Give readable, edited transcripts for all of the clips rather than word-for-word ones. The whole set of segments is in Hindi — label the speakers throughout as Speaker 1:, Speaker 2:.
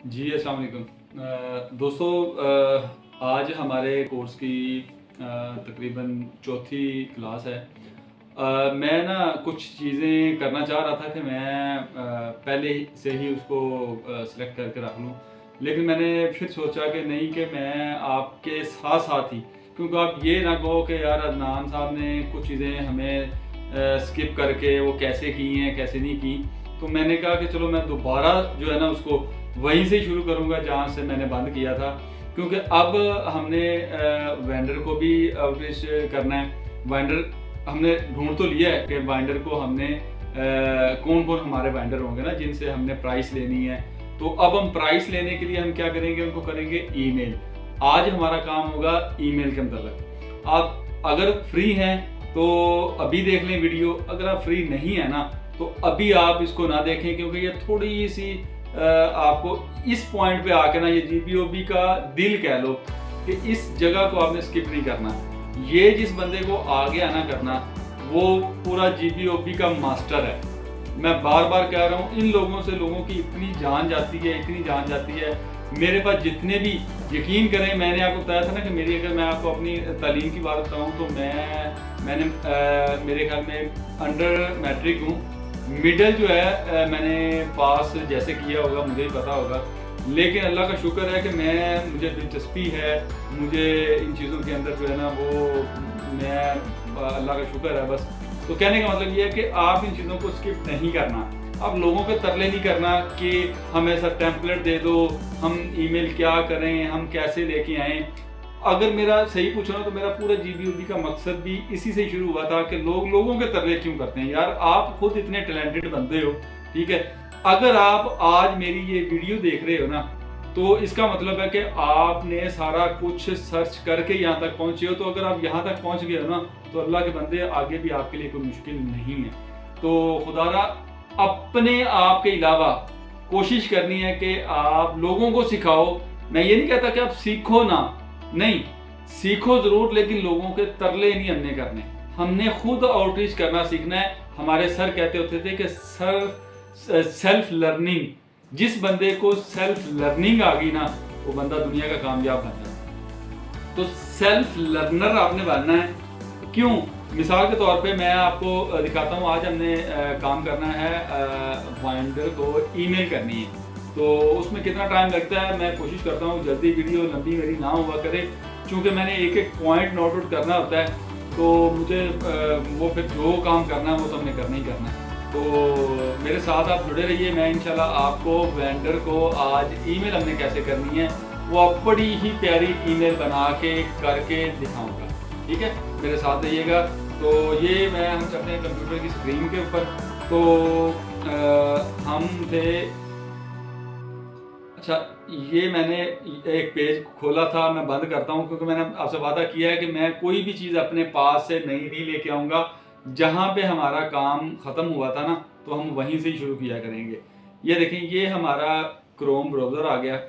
Speaker 1: जी, अस्सलाम वालेकुम। दोस्तों, आज हमारे कोर्स की तकरीबन चौथी क्लास है। मैं ना कुछ चीज़ें करना चाह रहा था कि मैं पहले से ही उसको सेलेक्ट करके रख लूँ, लेकिन मैंने फिर सोचा कि नहीं, कि मैं आपके साथ साथ ही, क्योंकि आप ये ना कहो कि यार अदनान साहब ने कुछ चीज़ें हमें स्किप करके वो कैसे की हैं कैसे नहीं की। तो मैंने कहा कि चलो मैं दोबारा जो है ना उसको वहीं से ही शुरू करूँगा जहाँ से मैंने बंद किया था, क्योंकि अब हमने वेंडर को भी आउटरीच करना है। वेंडर हमने ढूंढ तो लिया है कि वेंडर को हमने कौन कौन हमारे वेंडर होंगे ना जिनसे हमने प्राइस लेनी है। तो अब हम प्राइस लेने के लिए हम क्या करेंगे, उनको करेंगे ईमेल। आज हमारा काम होगा ईमेल के अंतर्गत। आप अगर फ्री हैं तो अभी देख लें वीडियो, अगर आप फ्री नहीं है ना तो अभी आप इसको ना देखें, क्योंकि ये थोड़ी सी आपको इस पॉइंट पे आके ना, ये जीबीओबी का दिल कह लो, कि इस जगह को आपने स्किप नहीं करना। ये जिस बंदे को आ गया ना करना, वो पूरा जीबीओबी का मास्टर है। मैं बार बार कह रहा हूँ, इन लोगों से लोगों की इतनी जान जाती है, इतनी जान जाती है। मेरे पास जितने भी, यकीन करें, मैंने आपको बताया था ना कि मेरी, अगर मैं आपको अपनी तालीम की बात बताऊँ तो मैंने मेरे ख्याल में अंडर मैट्रिक हूँ। मिडल जो है मैंने पास जैसे किया होगा मुझे ही पता होगा, लेकिन अल्लाह का शुक्र है कि मुझे दिलचस्पी है, मुझे इन चीज़ों के अंदर जो है ना वो, मैं, अल्लाह का शुक्र है बस। तो कहने का मतलब ये है कि आप इन चीज़ों को स्किप नहीं करना। आप लोगों के तरले नहीं करना कि हमें ऐसा टेम्पलेट दे दो, हम ईमेल क्या करें, हम कैसे लेके आएँ। अगर मेरा सही पूछो ना तो मेरा पूरा जीबीओबी का मकसद भी इसी से शुरू हुआ था कि लोग लोगों के तरले क्यों करते हैं। यार आप खुद इतने टैलेंटेड बंदे हो, ठीक है। अगर आप आज मेरी ये वीडियो देख रहे हो ना, तो इसका मतलब है कि आपने सारा कुछ सर्च करके यहाँ तक पहुँचे हो। तो अगर आप यहाँ तक पहुँच गए हो ना, तो अल्लाह के बंदे, आगे भी आपके लिए कोई मुश्किल नहीं है। तो खुदारा अपने आप के अलावा कोशिश करनी है कि आप लोगों को सिखाओ। मैं ये नहीं कहता कि आप सीखो ना, नहीं, सीखो जरूर, लेकिन लोगों के तरले नहीं हमने करने। हमने खुद आउटरीच करना सीखना है। हमारे सर कहते होते थे कि सेल्फ लर्निंग, जिस बंदे को सेल्फ लर्निंग आ गई ना, वो बंदा दुनिया का कामयाब बन जाता है। तो सेल्फ लर्नर आपने बनना है। क्यों? मिसाल के तौर पे मैं आपको दिखाता हूँ। आज हमने काम करना है, वेंडर को ईमेल करनी है। तो उसमें कितना टाइम लगता है, मैं कोशिश करता हूँ जल्दी, वीडियो लंबी मेरी ना हुआ करे, क्योंकि मैंने एक एक पॉइंट नोट आउट करना होता है। तो मुझे वो फिर जो काम करना है वो तो हमने करना ही करना है। तो मेरे साथ आप जुड़े रहिए। मैं इंशाल्लाह आपको वेंडर को आज ईमेल हमने कैसे करनी है वो बड़ी ही प्यारी ईमेल बना के करके दिखाऊंगा, ठीक है। मेरे साथ रहिएगा। तो ये हम अपने कंप्यूटर की स्क्रीन के ऊपर, तो हम थे, अच्छा, ये मैंने एक पेज खोला था, मैं बंद करता हूँ, क्योंकि मैंने आपसे वादा किया है कि मैं कोई भी चीज़ अपने पास से नई नहीं लेके आऊँगा। जहाँ पे हमारा काम ख़त्म हुआ था ना, तो हम वहीं से ही शुरू किया करेंगे। ये देखें, ये हमारा क्रोम ब्राउज़र आ गया।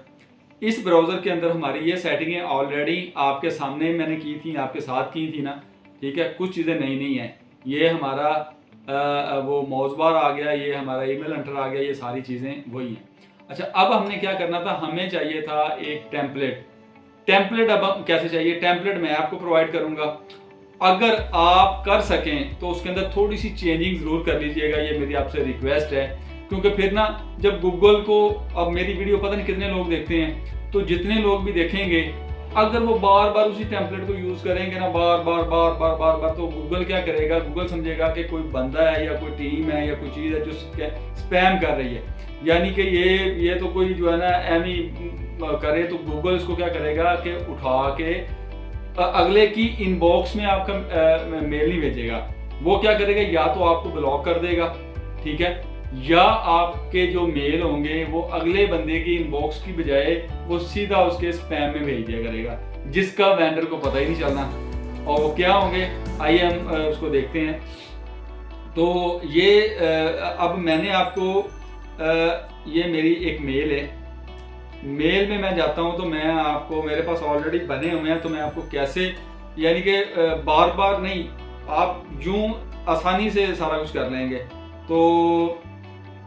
Speaker 1: इस ब्राउज़र के अंदर हमारी ये सेटिंगें ऑलरेडी आपके सामने मैंने की थी, आपके साथ की थी ना, ठीक है। कुछ चीज़ें नई नहीं हैं। ये हमारा वो माउस बार आ गया, ये हमारा ईमेल एंटर आ गया, ये सारी चीज़ें वही हैं। अच्छा, अब हमने क्या करना था, हमें चाहिए था एक टेम्पलेट। टेम्पलेट अब हम कैसे चाहिए, टेम्पलेट मैं आपको प्रोवाइड करूंगा। अगर आप कर सकें तो उसके अंदर थोड़ी सी चेंजिंग जरूर कर लीजिएगा, ये मेरी आपसे रिक्वेस्ट है। क्योंकि फिर ना, जब गूगल को, अब मेरी वीडियो पता नहीं कितने लोग देखते हैं, तो जितने लोग भी देखेंगे, अगर वो बार बार उसी टेम्पलेट को यूज करेंगे ना, बार बार बार बार बार बार, तो गूगल क्या करेगा, गूगल समझेगा कि कोई बंदा है या कोई टीम है या कोई चीज़ है जो स्पैम कर रही है। यानी कि ये तो कोई जो है ना एम ही करे, तो गूगल इसको क्या करेगा कि उठा के अगले की इनबॉक्स में आपका मेल नहीं भेजेगा। वो क्या करेगा, या तो आपको ब्लॉक कर देगा, ठीक है, या आपके जो मेल होंगे वो अगले बंदे की इनबॉक्स की बजाय वो सीधा उसके स्पैम में भेज दिया करेगा, जिसका वेंडर को पता ही नहीं चलना। और वो क्या होंगे, आइए हम उसको देखते हैं। तो ये अब मैंने आपको, ये मेरी एक मेल है। मेल में मैं जाता हूँ तो मैं आपको, मेरे पास ऑलरेडी बने हुए हैं, तो मैं आपको कैसे, यानी कि बार बार नहीं, आप यूं आसानी से सारा कुछ कर लेंगे। तो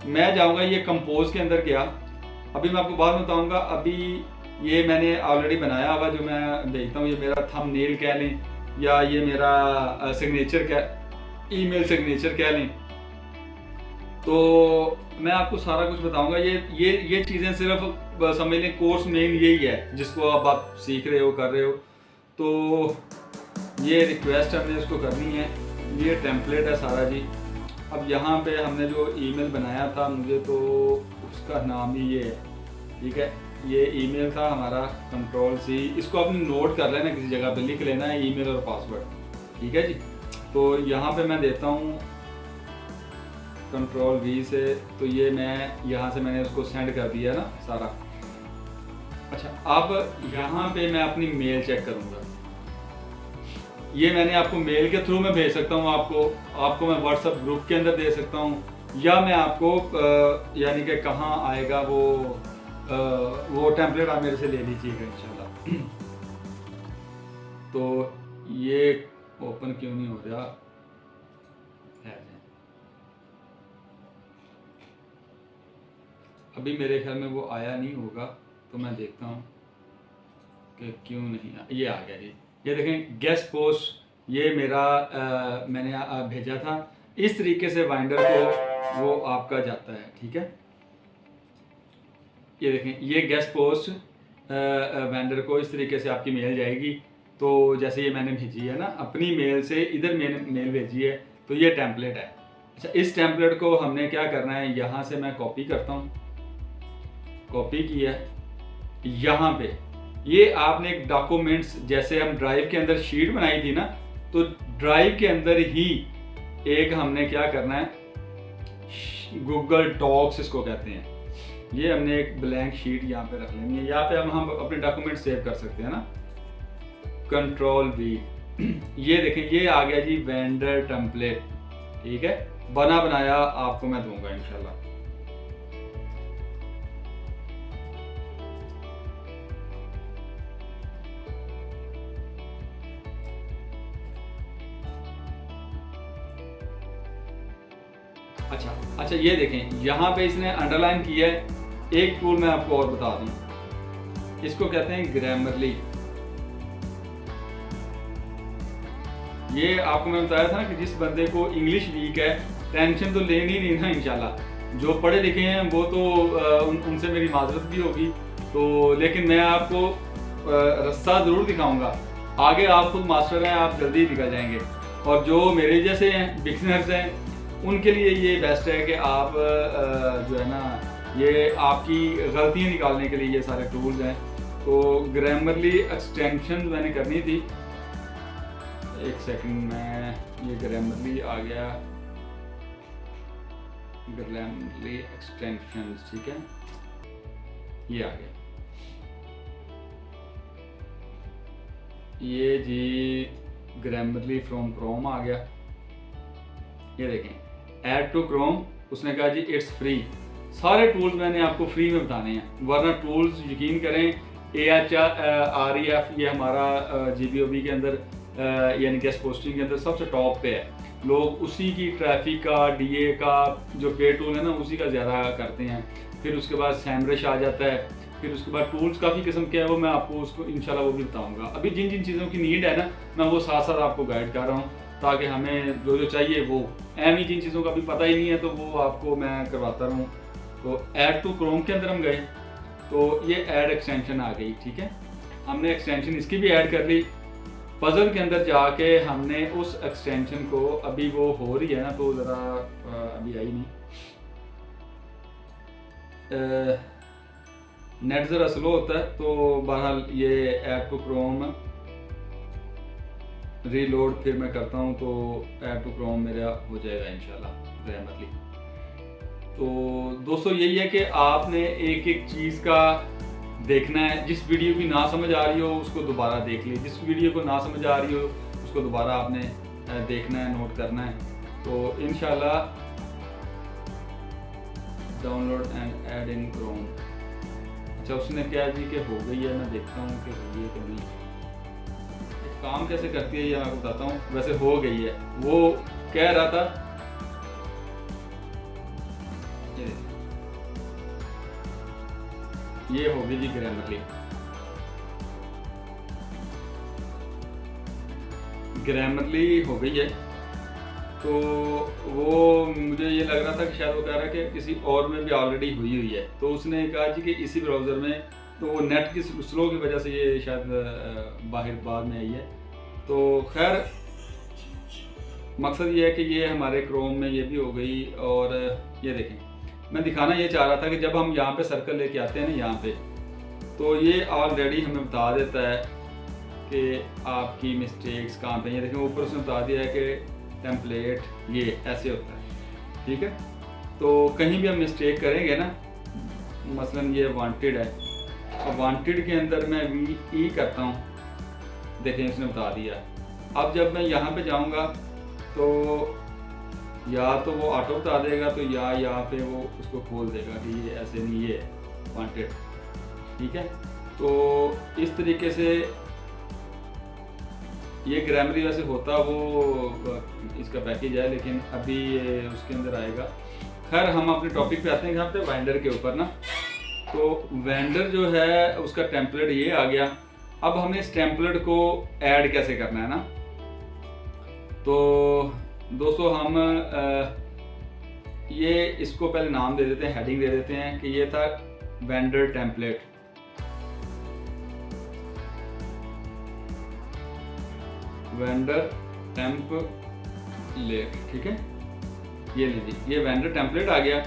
Speaker 1: मैं जाऊंगा, ये कंपोज के अंदर गया, अभी मैं आपको बाद में बताऊंगा। अभी ये मैंने ऑलरेडी बनाया हुआ जो मैं भेजता हूँ, ये मेरा थंबनेल कह लें या ये मेरा सिग्नेचर कह, ईमेल सिग्नेचर कह लें। तो मैं आपको सारा कुछ बताऊंगा। ये चीज़ें सिर्फ समझ लें कोर्स मेन यही है जिसको अब आप सीख रहे हो, कर रहे हो। तो ये रिक्वेस्ट हमने इसको करनी है, ये टेम्पलेट है सारा जी। अब यहाँ पे हमने जो ईमेल बनाया था, मुझे तो उसका नाम ही ये है, ठीक है। ये ईमेल था हमारा Ctrl+C, इसको आपने नोट कर लेना, किसी जगह पे लिख लेना है ईमेल और पासवर्ड, ठीक है जी। तो यहाँ पे मैं देता हूँ Ctrl+V से, तो ये मैं यहाँ से मैंने उसको सेंड कर दिया ना सारा। अच्छा, अब यहाँ पे मैं अपनी मेल चेक करूँगा। ये मैंने आपको मेल के थ्रू में भेज सकता हूँ, आपको मैं व्हाट्सएप ग्रुप के अंदर दे सकता हूँ, या मैं आपको यानी कि कहाँ आएगा वो टेम्पलेट आप मेरे से ले लीजिएगा इंशाल्लाह। तो ये ओपन क्यों नहीं हो रहा है, अभी मेरे ख्याल में वो आया नहीं होगा, तो मैं देखता हूँ कि क्यों नहीं आया। ये आ गया जी, ये देखें गेस्ट पोस्ट, ये मेरा मैंने भेजा था। इस तरीके से बाइंडर को वो आपका जाता है, ठीक है। ये देखें, ये गेस्ट पोस्ट वेंडर को इस तरीके से आपकी मेल जाएगी। तो जैसे ये मैंने भेजी है ना अपनी मेल से, इधर मैंने मेल भेजी है, तो ये टेम्पलेट है। अच्छा, इस टेम्पलेट को हमने क्या करना है, यहाँ से मैं कॉपी करता हूँ, कॉपी किया है यहाँ पे। ये आपने एक डॉक्यूमेंट्स, जैसे हम ड्राइव के अंदर शीट बनाई थी ना, तो ड्राइव के अंदर ही एक हमने क्या करना है, गूगल डॉक्स इसको कहते हैं। ये हमने एक ब्लैंक शीट यहाँ पे रख लेनी है, यहाँ पे हम अपने डॉक्यूमेंट सेव कर सकते हैं ना। Ctrl+V, ये देखें ये आ गया जी वेंडर टेम्पलेट, ठीक है। बना बनाया आपको मैं दूंगा इंशाल्लाह। अच्छा, ये देखें यहाँ पे इसने अंडरलाइन किया है। एक टूल मैं आपको और बता दूं, इसको कहते हैं ग्रामरली। ये आपको मैं बताया था ना कि जिस बंदे को इंग्लिश वीक है, टेंशन तो लेनी नहीं ना इंशाल्लाह। जो पढ़े लिखे हैं वो तो उनसे मेरी माजरत भी होगी, तो लेकिन मैं आपको रास्ता ज़रूर दिखाऊंगा। आगे आप खुद मास्टर हैं, आप जल्दी निकल जाएंगे। और जो मेरे जैसे हैं बिगनर्स हैं, उनके लिए ये बेस्ट है कि आप जो है ना, ये आपकी गलतियाँ निकालने के लिए ये सारे टूल्स हैं। तो ग्रामरली एक्सटेंशन मैंने करनी थी, एक सेकंड में, ये ग्रामरली आ गया, ग्रामरली एक्सटेंशन, ठीक है, ये आ गया। ये जी ग्रामरली फ्रॉम क्रोम आ गया। ये देखें ऐड टू क्रोम, उसने कहा जी इट्स फ्री। सारे टूल्स मैंने आपको फ्री में बताने हैं, वरना टूल्स यकीन करें AHREF ये हमारा GBOB के अंदर यानी गेस्ट पोस्टिंग के अंदर सबसे टॉप पे है। लोग उसी की ट्रैफिक का, DA का जो पे टूल है ना, उसी का ज़्यादा करते हैं। फिर उसके बाद सैमरश आ जाता है, फिर उसके बाद टूल्स काफ़ी किस्म के हैं, वो मैं आपको उसको इंशाल्लाह वो भी बताऊँगा। अभी जिन जिन चीज़ों की नीड है ना, मैं वो साथ साथ आपको गाइड कर रहा हूँ, ताकि हमें जो जो चाहिए वो ही जिन चीज़ों का भी पता ही नहीं है तो वो आपको मैं करवाता रहूँ। तो ऐड टू क्रोम के अंदर हम गए, तो ये ऐड एक्सटेंशन आ गई, ठीक है। हमने एक्सटेंशन इसकी भी ऐड कर ली। पजल के अंदर जाके हमने उस एक्सटेंशन को, अभी वो हो रही है ना, तो ज़रा अभी आई नहीं, नेट ज़रा स्लो होता है। तो बहरहाल ये ऐड टू क्रोम रीलोड फिर मैं करता हूँ, तो ऐड टू क्रोम मेरा हो जाएगा इंशाल्लाह ग्रामरली। तो दोस्तों यही है कि आपने एक एक चीज़ का देखना है। जिस वीडियो की ना समझ आ रही हो उसको दोबारा देख ली, जिस वीडियो को ना समझ आ रही हो उसको दोबारा आपने देखना है, नोट करना है। तो इंशाल्लाह download and add in Chrome. अच्छा, उसने क्या जी कि हो गई है, मैं देखता हूँ कि हो गई है कि नहीं। काम कैसे करती है ये मैं बताता हूँ। वैसे हो गई है, वो कह रहा था ये होगी जी ग्रामरली। ग्रामरली हो गई है। तो वो मुझे ये लग रहा था कि शायद वो कह रहा है कि किसी और में भी ऑलरेडी हुई हुई है, तो उसने कहा जी कि इसी ब्राउज़र में, तो वो नेट की स्लो की वजह से ये शायद बाहर बाद में आई है। तो खैर मकसद ये है कि ये हमारे क्रोम में ये भी हो गई। और ये देखें, मैं दिखाना ये चाह रहा था कि जब हम यहाँ पे सर्कल लेके आते हैं ना यहाँ पे, तो ये ऑलरेडी हमें बता देता है कि आपकी मिस्टेक्स कहाँ पे। ये देखें ऊपर उसने बता दिया है कि टेम्पलेट ये ऐसे होता है, ठीक है। तो कहीं भी हम मिस्टेक करेंगे ना, मसलन ये वांटेड है, और वांटेड के अंदर मैं वी करता हूँ, देखें उसने बता दिया। अब जब मैं यहाँ पे जाऊँगा तो या तो वो ऑटो बता देगा, तो या यहाँ पे वो उसको खोल देगा कि ये ऐसे नहीं, ये वांटेड, ठीक है। तो इस तरीके से ये ग्रामरी वैसे होता वो इसका पैकेज है, लेकिन अभी ये उसके अंदर आएगा। खैर हम अपने टॉपिक पे आते हैं यहाँ पे वेंडर के ऊपर ना। तो वेंडर जो है उसका टेम्पलेट ये आ गया। अब हमने इस टेम्पलेट को ऐड कैसे करना है ना। तो दोस्तों हम ये इसको पहले नाम दे देते हैं, हेडिंग दे देते हैं कि ये था वेंडर टेम्पलेट। वेंडर टेम्पलेट, ठीक है। ये लीजिए, ये वेंडर टेम्पलेट आ गया।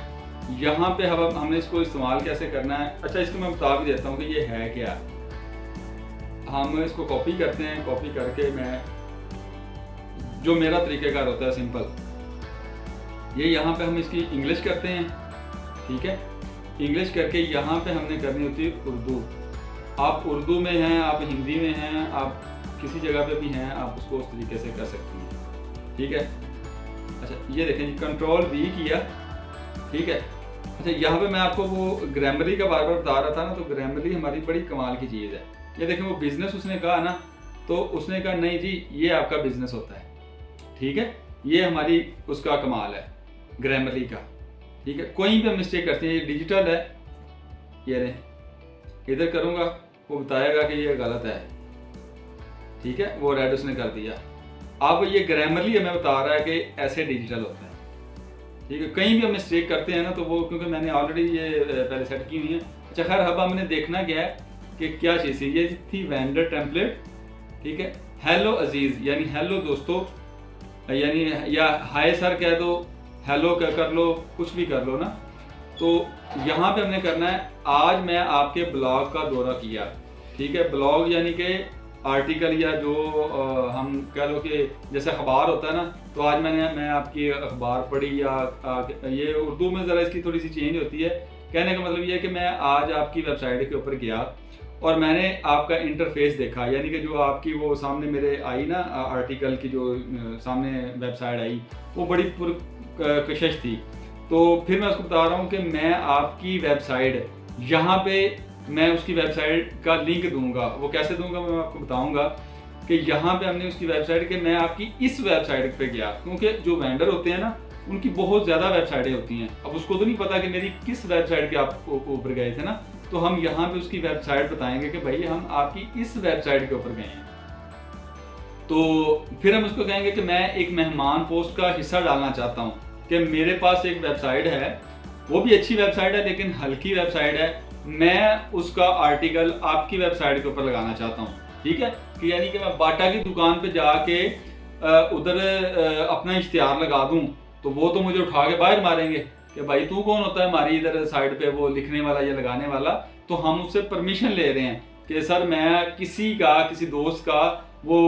Speaker 1: यहाँ पे हमने इसको इस्तेमाल कैसे करना है। अच्छा, इसको मैं बता भी देता हूँ कि ये है क्या। हम इसको कॉपी करते हैं, कॉपी करके मैं जो मेरा तरीक़ेकार होता है सिंपल, ये यहाँ पे हम इसकी इंग्लिश करते हैं, ठीक है। इंग्लिश करके यहाँ पे हमने करनी होती है उर्दू। आप उर्दू में हैं, आप हिंदी में हैं, आप किसी जगह पे भी हैं, आप उसको उस तरीके से कर सकती हैं, ठीक है। अच्छा ये देखें जी, कंट्रोल V किया, ठीक है। अच्छा यहाँ पे मैं आपको वो ग्रामरली का बार बार बता रहा था ना, तो ग्रामरली हमारी बड़ी कमाल की चीज़ है। ये देखें, वो बिज़नेस उसने कहा ना, तो उसने कहा नहीं जी ये आपका बिज़नेस होता है, ठीक है। ये हमारी उसका कमाल है ग्रामरली का, ठीक है। कोई भी मिस्टेक करते हैं, ये डिजिटल है, ये रहे इधर करूँगा वो बताएगा कि ये गलत है, ठीक है। वो रेड उसने कर दिया। अब ये ग्रामरली हमें बता रहा है कि ऐसे डिजिटल होता है, ठीक है। कहीं भी हम मिस्टेक करते हैं ना, तो वो क्योंकि मैंने ऑलरेडी ये पहले सेट की हुई है। अच्छा खैर अब हमने देखना क्या है कि क्या चीज़ थी। ये थी वेंडर टेम्पलेट, ठीक है। हेलो अजीज़ यानी हेलो दोस्तों, यानी या हाय सर कह दो, हेलो कर लो, कुछ भी कर लो ना। तो यहाँ पे हमने करना है, आज मैं आपके ब्लॉग का दौरा किया, ठीक है। ब्लॉग यानी कि आर्टिकल या जो हम कह लो कि जैसे अखबार होता है ना, तो आज मैं आपकी अखबार पढ़ी, या ये उर्दू में ज़रा इसकी थोड़ी सी चेंज होती है। कहने का मतलब ये है कि मैं आज आपकी वेबसाइट के ऊपर गया और मैंने आपका इंटरफेस देखा, यानी कि जो आपकी वो सामने मेरे आई ना आर्टिकल की जो सामने वेबसाइट आई, वो बड़ी पुरकशिश थी। तो फिर मैं उसको बता रहा हूँ कि मैं आपकी वेबसाइट, यहाँ पे मैं उसकी वेबसाइट का लिंक दूंगा। वो कैसे दूंगा मैं आपको बताऊंगा कि यहाँ पे हमने उसकी वेबसाइट के मैं आपकी इस वेबसाइट पे गया, क्योंकि जो वेंडर होते हैं ना उनकी बहुत ज़्यादा वेबसाइटें होती हैं। अब उसको तो नहीं पता कि मेरी किस वेबसाइट के आप ऊपर गए थे ना, तो हम यहाँ पे उसकी वेबसाइट बताएंगे कि भाई हम आपकी इस वेबसाइट के ऊपर गए हैं। तो फिर हम उसको कहेंगे कि मैं एक मेहमान पोस्ट का हिस्सा डालना चाहता हूँ कि मेरे पास एक वेबसाइट है, वो भी अच्छी वेबसाइट है लेकिन हल्की वेबसाइट है, मैं उसका आर्टिकल आपकी वेबसाइट के ऊपर लगाना चाहता हूँ, ठीक है। कि यानी कि मैं बाटा की दुकान पे जाके उधर अपना इश्तिहार लगा दूँ, तो वो तो मुझे उठा के बाहर मारेंगे कि भाई तू कौन होता है हमारी इधर साइड पे वो लिखने वाला या लगाने वाला। तो हम उससे परमिशन ले रहे हैं कि सर मैं किसी दोस्त का वो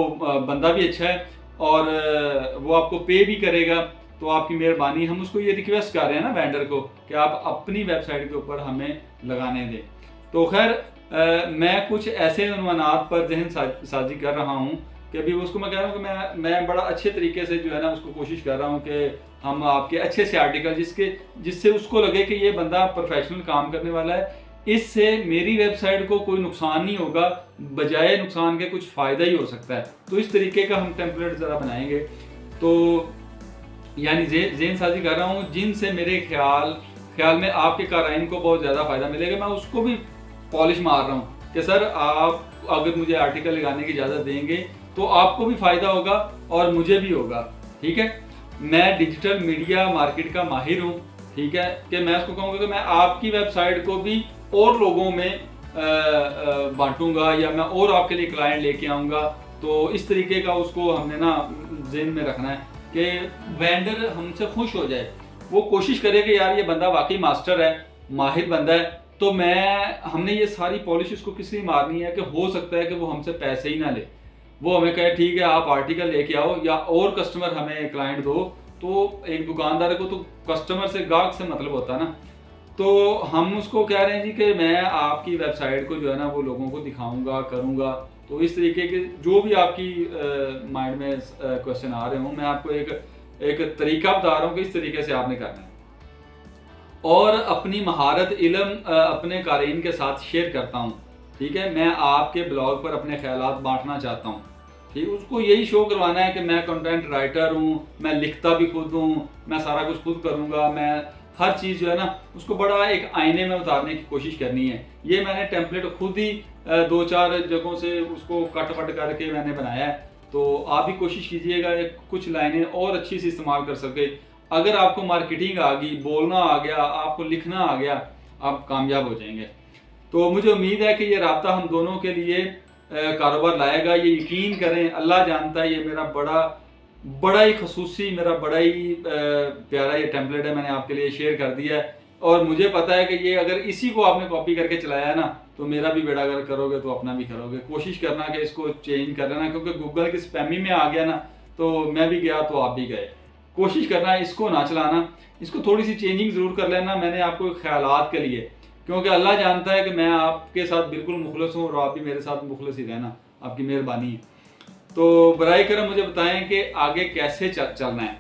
Speaker 1: बंदा भी अच्छा है और वो आपको पे भी करेगा, तो आपकी मेहरबानी। हम उसको ये रिक्वेस्ट कर रहे हैं ना वेंडर को कि आप अपनी वेबसाइट के ऊपर हमें लगाने दें। तो खैर मैं कुछ ऐसे उन्वानात पर जहन साजी कर रहा हूँ कि अभी उसको मैं कह रहा हूँ कि मैं बड़ा अच्छे तरीके से जो है ना उसको कोशिश कर रहा हूँ कि हम आपके अच्छे से आर्टिकल जिससे उसको लगे कि ये बंदा प्रोफेशनल काम करने वाला है, इससे मेरी वेबसाइट को कोई नुकसान नहीं होगा, बजाय नुकसान के कुछ फ़ायदा ही हो सकता है। तो इस तरीके का हम टेम्पलेट ज़रा बनाएंगे। तो यानी ज़हन साजी कर रहा हूँ जिनसे मेरे ख्याल में आपके काराइन को बहुत ज़्यादा फ़ायदा मिलेगा। मैं उसको भी पॉलिश मार रहा हूँ कि सर आप अगर मुझे आर्टिकल लगाने की इजाज़त देंगे तो आपको भी फ़ायदा होगा और मुझे भी होगा। ठीक है, मैं डिजिटल मीडिया मार्केट का माहिर हूँ। ठीक है, कि मैं उसको कहूँगा कि मैं आपकी वेबसाइट को भी और लोगों में बांटूंगा या मैं और आपके लिए क्लाइंट लेके आऊँगा। तो इस तरीके का उसको हमने ना ज़हन में रखना है कि वेंडर हमसे खुश हो जाए, वो कोशिश करे कि यार ये बंदा वाकई मास्टर है, माहिर बंदा है। तो हमने ये सारी पॉलिश उसको किस लिए मारनी है कि हो सकता है कि वो हमसे पैसे ही ना ले, वो हमें कहे ठीक है आप आर्टिकल लेके आओ या और कस्टमर हमें क्लाइंट दो। तो एक दुकानदार को तो कस्टमर से, ग्राहक से मतलब होता है ना। तो हम उसको कह रहे हैं जी कि मैं आपकी वेबसाइट को जो है ना वो लोगों को दिखाऊंगा, करूंगा। तो इस तरीके के जो भी आपकी माइंड में क्वेश्चन आ रहे हों, मैं आपको एक तरीका बता रहा हूँ कि इस तरीके से आपने करना है। और अपनी महारत इल्म अपने क़ारीन के साथ शेयर करता हूँ। ठीक है, मैं आपके ब्लॉग पर अपने ख्यालात बांटना चाहता हूँ। ठीक, उसको यही शो करवाना है कि मैं कंटेंट राइटर हूँ, मैं लिखता भी खुद हूँ, मैं सारा कुछ खुद करूँगा, मैं हर चीज़ जो है ना उसको बड़ा एक आईने में उतारने की कोशिश करनी है। ये मैंने टेम्पलेट खुद ही 2-4 जगहों से उसको कट वट करके मैंने बनाया है। तो आप भी कोशिश कीजिएगा कुछ लाइनें और अच्छी से इस्तेमाल कर सके। अगर आपको मार्केटिंग आ गई, बोलना आ गया, आपको लिखना आ गया, आप कामयाब हो जाएंगे। तो मुझे उम्मीद है कि ये राब्ता हम दोनों के लिए कारोबार लाएगा। ये यकीन करें, अल्लाह जानता है, ये मेरा बड़ा ही खसूसी, मेरा बड़ा ही प्यारा ये टेम्पलेट है, मैंने आपके लिए शेयर कर दिया है। और मुझे पता है कि ये अगर इसी को आपने कॉपी करके चलाया है ना, तो मेरा भी बेड़ा गर्क करोगे तो अपना भी करोगे। कोशिश करना कि इसको चेंज कर लेना, क्योंकि गूगल की स्पैमी में आ गया ना, तो मैं भी गया तो आप भी गए। कोशिश करना है इसको ना चलाना, इसको थोड़ी सी चेंजिंग ज़रूर कर लेना। मैंने आपको ख्यालात के लिए, क्योंकि अल्लाह जानता है कि मैं आपके साथ बिल्कुल मुखलस हूँ और आप भी मेरे साथ मुखलस ही रहना, आपकी मेहरबानी है। तो बराए करम मुझे बताएं कि आगे कैसे चलना है।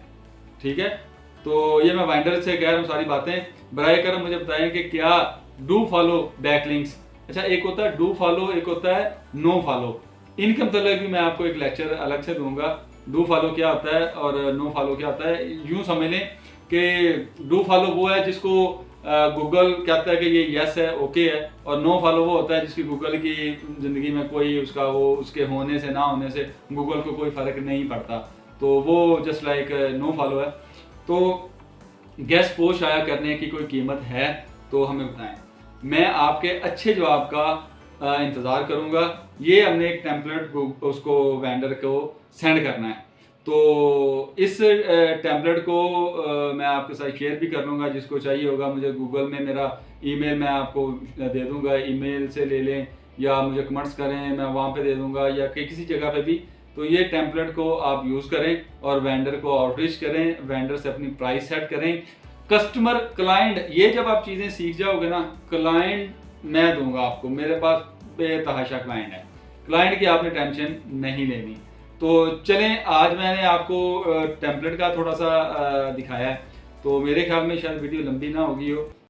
Speaker 1: ठीक है, तो ये मैं वाइंडर से कह रहा हूँ सारी बातें। बराए करम मुझे बताएं कि क्या डू फॉलो बैकलिंक्स, अच्छा एक होता है डू फॉलो, एक होता है नो फॉलो। इनके मतलब भी मैं आपको एक लेक्चर अलग से दूंगा। डू फॉलो क्या होता है और नो फॉलो क्या होता है। यूं समझ लें कि डू फॉलो वो है जिसको गूगल कहता है कि ये यस है, ओके है, और नो फॉलो वो होता है जिसकी गूगल की ज़िंदगी में कोई उसके होने से ना होने से गूगल को कोई फ़र्क नहीं पड़ता। तो वो जस्ट लाइक नो फॉलो है। तो गेस्ट पोस्ट आया करने की कोई कीमत है तो हमें बताएं, मैं आपके अच्छे जवाब का इंतज़ार करूँगा। ये हमने एक टेम्पलेट उसको वेंडर को सेंड करना है। तो इस टेम्पलेट को मैं आपके साथ शेयर भी कर लूँगा। जिसको चाहिए होगा मुझे गूगल में मेरा ईमेल मैं आपको दे दूँगा, ईमेल से ले लें या मुझे कमेंट्स करें, मैं वहाँ पे दे दूँगा या किसी जगह पे भी। तो ये टेम्पलेट को आप यूज़ करें और वेंडर को आउटरीच करें, वेंडर से अपनी प्राइस सेट करें। कस्टमर, क्लाइंट, ये जब आप चीज़ें सीख जाओगे ना, क्लाइंट मैं दूंगा आपको, मेरे पास बेतहाशा क्लाइंट है, क्लाइंट की आपने टेंशन नहीं लेनी। तो चलें, आज मैंने आपको टेम्पलेट का थोड़ा सा दिखाया है, तो मेरे ख्याल में शायद वीडियो लंबी ना होगी हो।